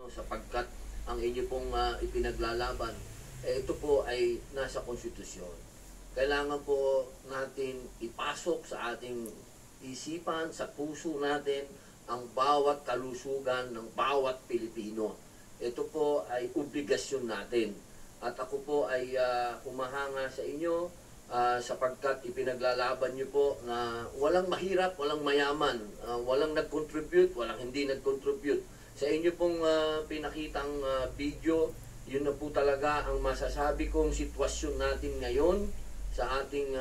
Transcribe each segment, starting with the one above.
Sapagkat ang inyo pong ipinaglalaban, ito po ay nasa konstitusyon. Kailangan po natin ipasok sa ating isipan, sa puso natin, ang bawat kalusugan ng bawat Pilipino. Ito po ay obligasyon natin. At ako po ay humahanga sa inyo sapagkat ipinaglalaban niyo po na walang mahirap, walang mayaman, walang nag-contribute, walang hindi nag-contribute. Sa inyo pong pinakitang video, yun na po talaga ang masasabi kong sitwasyon natin ngayon sa ating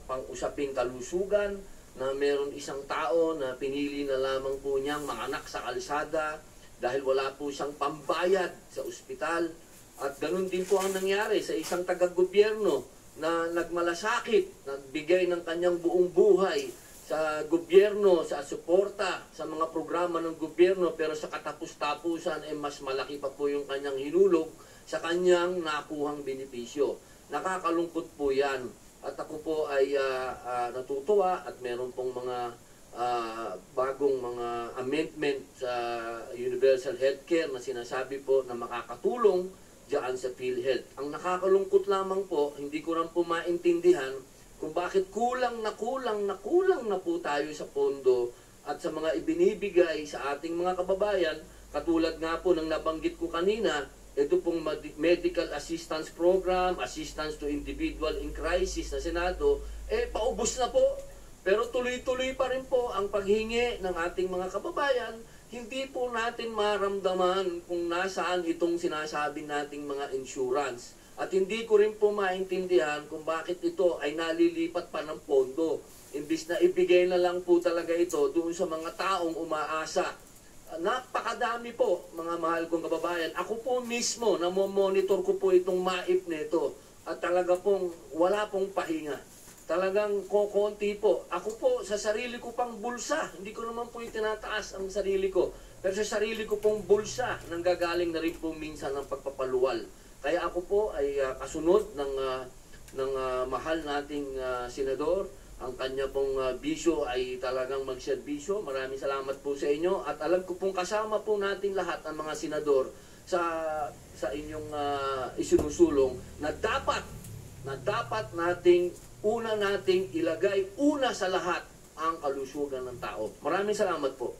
pang-usaping kalusugan, na meron isang tao na pinili na lamang po niyang manganak sa kalsada dahil wala po siyang pambayad sa ospital. At ganun din po ang nangyari sa isang taga-gobyerno na nagmalasakit, nagbigay ng kanyang buong buhay sa gobyerno, sa suporta, sa mga programa ng gobyerno, pero sa katapus-tapusan mas malaki pa po yung kanyang hinulog sa kanyang nakuhang benepisyo. Nakakalungkot po yan. At ako po ay natutuwa at meron pong mga bagong mga amendment sa Universal Healthcare na sinasabi po na makakatulong diyan sa PhilHealth. Ang nakakalungkot lamang po, hindi ko rin po maintindihan kung bakit kulang na po tayo sa pondo at sa mga ibinibigay sa ating mga kababayan, katulad nga po ng nabanggit ko kanina, ito pong Medical Assistance Program, Assistance to Individual in Crisis na Senado, paubos na po. Pero tuloy-tuloy pa rin po ang paghingi ng ating mga kababayan. Hindi po natin maramdaman kung nasaan itong sinasabi nating mga insurance. At hindi ko rin po maintindihan kung bakit ito ay nalilipat pa ng pondo. Imbis na ibigay na lang po talaga ito doon sa mga taong umaasa. Napakadami po, mga mahal kong kababayan. Ako po mismo, namomonitor ko po itong MAIP nito. At talaga pong wala pong pahinga. Talagang kokonti po. Ako po, sa sarili ko pang bulsa, hindi ko naman po itinataas ang sarili ko. Pero sa sarili ko pong bulsa, nanggagaling na rin po minsan ng pagpapaluwal. Kaya ako po ay kasunod ng mahal nating senador. Ang kanya pong bisyo ay talagang magserbisyo. Maraming salamat po sa inyo. At alam ko pong kasama po natin lahat ang mga senador sa inyong isinusulong na dapat nating ilagay una sa lahat ang kalusugan ng tao. Maraming salamat po.